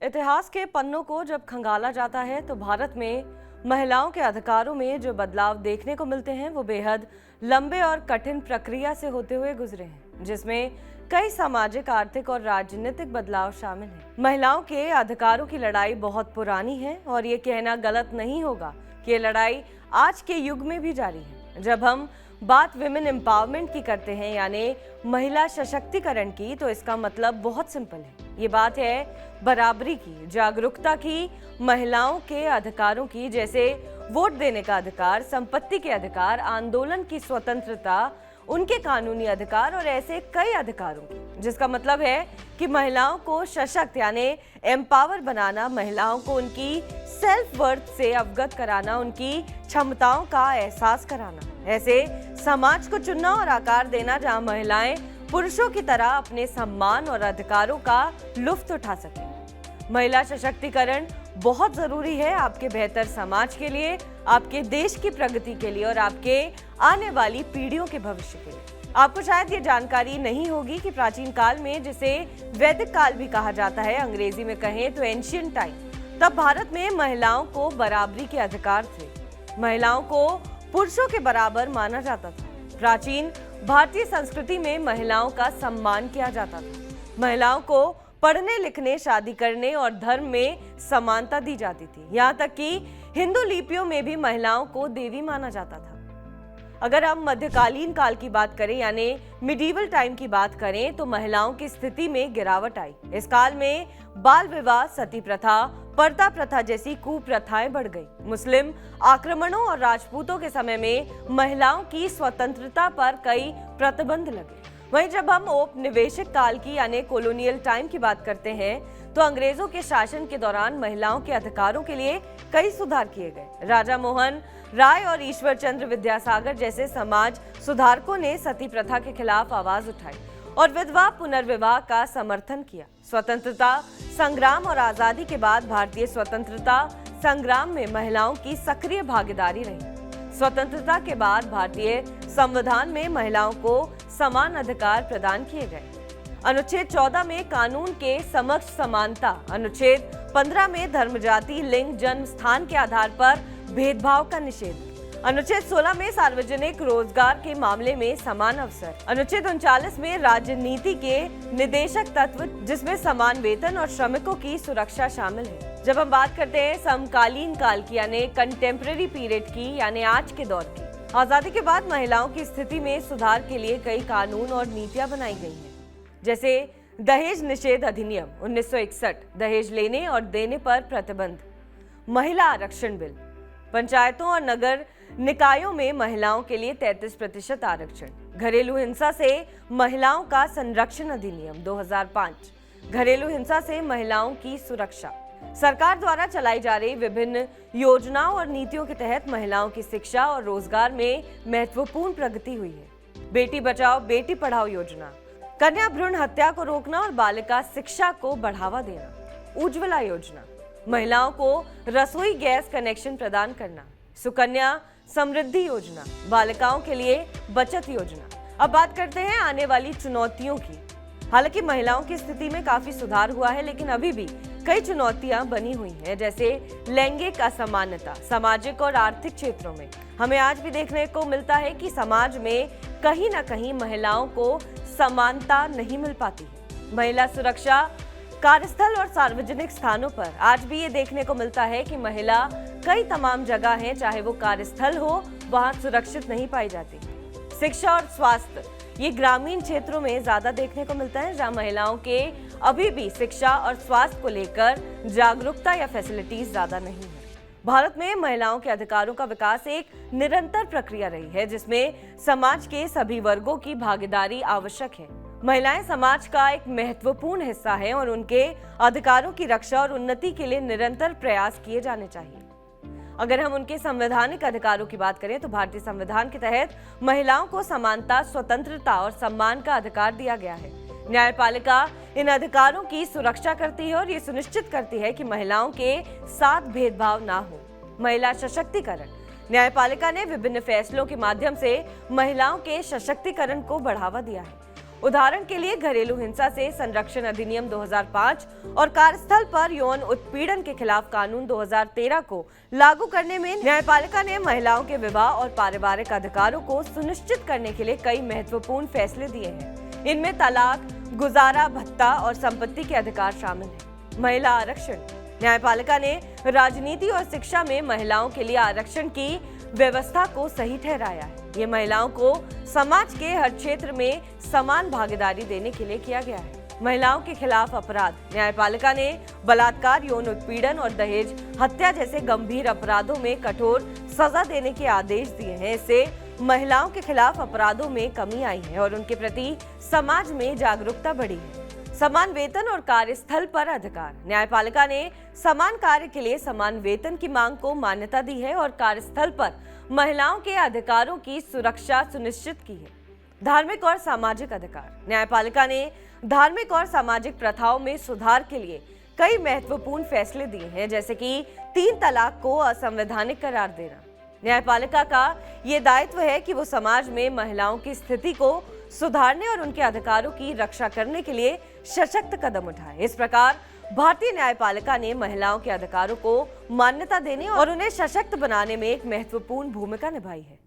इतिहास के पन्नों को जब खंगाला जाता है तो भारत में महिलाओं के अधिकारों में जो बदलाव देखने को मिलते हैं वो बेहद लंबे और कठिन प्रक्रिया से होते हुए गुजरे हैं, जिसमें कई सामाजिक, आर्थिक और राजनीतिक बदलाव शामिल हैं। महिलाओं के अधिकारों की लड़ाई बहुत पुरानी है और ये कहना गलत नहीं होगा कि ये लड़ाई आज के युग में भी जारी है। जब हम बात विमेन एम्पावरमेंट की करते हैं, यानी महिला सशक्तिकरण की, तो इसका मतलब बहुत सिंपल है। ये बात है बराबरी की, जागरूकता की, महिलाओं के अधिकारों की, जैसे वोट देने का अधिकार, संपत्ति के अधिकार, आंदोलन की स्वतंत्रता, उनके कानूनी अधिकार और ऐसे कई अधिकारों की, जिसका मतलब है कि महिलाओं को सशक्त यानी एम्पावर बनाना, महिलाओं को उनकी सेल्फ वर्थ से अवगत कराना, उनकी क्षमताओं का एहसास कराना, ऐसे समाज को चुनना और आकार देना जहां महिलाएं पुरुषों की तरह अपने सम्मान और अधिकारों का लुत्फ उठा सकें। महिला सशक्तिकरण बहुत जरूरी है आपके बेहतर समाज के लिए, आपके देश की प्रगति के लिए और आपके आने वाली पीढ़ियों के भविष्य के लिए। आपको शायद ये जानकारी नहीं होगी कि प्राचीन काल में, जिसे वैदिक काल भी कहा जाता है, अंग्रेजी में कहें तो एंशिएंट टाइम, तब भारत में महिलाओं को बराबरी के अधिकार थे। महिलाओं को पुरुषों के बराबर माना जाता था। प्राचीन भारतीय संस्कृति में महिलाओं का सम्मान किया जाता था। महिलाओं को पढ़ने, लिखने, शादी करने और धर्म में समानता दी जाती थी। यहाँ तक कि हिंदू लिपियों में भी महिलाओं को देवी माना जाता था। अगर हम मध्यकालीन काल की बात करें, यानी मिडीवल टाइम की बात करें, तो महिलाओं की स्थिति में गिरावट आई। इस काल में बाल विवाह, सती प्रथा, पर्दा प्रथा जैसी कुप्रथाएं बढ़ गई। मुस्लिम आक्रमणों और राजपूतों के समय में महिलाओं की स्वतंत्रता पर कई प्रतिबंध लगे। वहीं जब हम औपनिवेशिक काल की यानी कॉलोनियल टाइम की बात करते हैं, तो अंग्रेजों के शासन के दौरान महिलाओं के अधिकारों के लिए कई सुधार किए गए। राजा मोहन राय और ईश्वर चंद्र विद्यासागर जैसे समाज सुधारकों ने सती प्रथा के खिलाफ आवाज उठाई और विधवा पुनर्विवाह का समर्थन किया। स्वतंत्रता संग्राम और आजादी के बाद भारतीय स्वतंत्रता संग्राम में महिलाओं की सक्रिय भागीदारी रही। स्वतंत्रता के बाद भारतीय संविधान में महिलाओं को समान अधिकार प्रदान किए गए। अनुच्छेद 14 में कानून के समक्ष समानता, अनुच्छेद 15 में धर्म, जाति, लिंग, जन्म स्थान के आधार पर भेदभाव का निषेध, अनुच्छेद 16 में सार्वजनिक रोजगार के मामले में समान अवसर, अनुच्छेद 39 में राजनीति के निदेशक तत्व, जिसमें समान वेतन और श्रमिकों की सुरक्षा शामिल है। जब हम बात करते हैं समकालीन काल की यानी कंटेम्पररी पीरियड की, यानी आज के दौर की, आजादी के बाद महिलाओं की स्थिति में सुधार के लिए कई कानून और नीतियां बनाई गई हैं, जैसे दहेज निषेध अधिनियम 1961, दहेज लेने और देने पर प्रतिबंध, महिला आरक्षण बिल, पंचायतों और नगर निकायों में महिलाओं के लिए 33% आरक्षण, घरेलू हिंसा से महिलाओं का संरक्षण अधिनियम 2005, घरेलू हिंसा से महिलाओं की सुरक्षा। सरकार द्वारा चलाई जा रही विभिन्न योजनाओं और नीतियों के तहत महिलाओं की शिक्षा और रोजगार में महत्वपूर्ण प्रगति हुई है। बेटी बचाओ बेटी पढ़ाओ योजना, कन्या भ्रूण हत्या को रोकना और बालिका शिक्षा को बढ़ावा देना, उज्ज्वला योजना, महिलाओं को रसोई गैस कनेक्शन प्रदान करना, सुकन्या समृद्धि योजना, बालिकाओं के लिए बचत योजना। अब बात करते हैं आने वाली चुनौतियों की। हालांकि महिलाओं की स्थिति में काफी सुधार हुआ है, लेकिन अभी भी कई चुनौतियां बनी हुई हैं, जैसे लैंगिक असमानता। सामाजिक और आर्थिक क्षेत्रों में हमें आज भी देखने को मिलता है कि समाज में कहीं ना कहीं महिलाओं को समानता नहीं मिल पाती है। महिला सुरक्षा, कार्यस्थल और सार्वजनिक स्थानों पर आज भी ये देखने को मिलता है कि महिला कई तमाम जगह हैं, चाहे वो कार्यस्थल हो, वहां सुरक्षित नहीं पाई जाती। शिक्षा और स्वास्थ्य, ये ग्रामीण क्षेत्रों में ज्यादा देखने को मिलता है, जहां महिलाओं के अभी भी शिक्षा और स्वास्थ्य को लेकर जागरूकता या फैसिलिटीज ज्यादा नहीं है। भारत में महिलाओं के अधिकारों का विकास एक निरंतर प्रक्रिया रही है, जिसमें समाज के सभी वर्गों की भागीदारी आवश्यक है। महिलाएं समाज का एक महत्वपूर्ण हिस्सा हैं और उनके अधिकारों की रक्षा और उन्नति के लिए निरंतर प्रयास किए जाने चाहिए। अगर हम उनके संवैधानिक अधिकारों की बात करें, तो भारतीय संविधान के तहत महिलाओं को समानता, स्वतंत्रता और सम्मान का अधिकार दिया गया है। न्यायपालिका इन अधिकारों की सुरक्षा करती है और ये सुनिश्चित करती है कि महिलाओं के साथ भेदभाव ना हो। महिला सशक्तिकरण, न्यायपालिका ने विभिन्न फैसलों के माध्यम से महिलाओं के सशक्तिकरण को बढ़ावा दिया है। उदाहरण के लिए घरेलू हिंसा से संरक्षण अधिनियम 2005 और कार्यस्थल पर यौन उत्पीड़न के खिलाफ कानून 2013 को लागू करने में न्यायपालिका ने महिलाओं के विवाह और पारिवारिक अधिकारों को सुनिश्चित करने के लिए कई महत्वपूर्ण फैसले दिए हैं। इनमें तलाक, गुजारा भत्ता और संपत्ति के अधिकार शामिल हैं। महिला आरक्षण, न्यायपालिका ने राजनीति और शिक्षा में महिलाओं के लिए आरक्षण की व्यवस्था को सही ठहराया है। ये महिलाओं को समाज के हर क्षेत्र में समान भागीदारी देने के लिए किया गया है। महिलाओं के खिलाफ अपराध, न्यायपालिका ने बलात्कार, यौन उत्पीड़न और दहेज हत्या जैसे गंभीर अपराधों में कठोर सजा देने के आदेश दिए हैं। इससे महिलाओं के खिलाफ अपराधों में कमी आई है और उनके प्रति समाज में जागरूकता बढ़ी है। समान वेतन और कार्यस्थल पर अधिकार, न्यायपालिका ने समान कार्य के लिए समान वेतन की मांग को मान्यता दी है और कार्यस्थल पर महिलाओं के अधिकारों की सुरक्षा सुनिश्चित की है। धार्मिक और सामाजिक अधिकार, न्यायपालिका ने धार्मिक और सामाजिक प्रथाओं में सुधार के लिए कई महत्वपूर्ण फैसले दिए हैं, जैसे कि 3 तलाक को असंवैधानिक करार देना। न्यायपालिका का ये दायित्व है कि वो समाज में महिलाओं की स्थिति को सुधारने और उनके अधिकारों की रक्षा करने के लिए सशक्त कदम उठाए। इस प्रकार भारतीय न्यायपालिका ने महिलाओं के अधिकारों को मान्यता देने और उन्हें सशक्त बनाने में एक महत्वपूर्ण भूमिका निभाई है।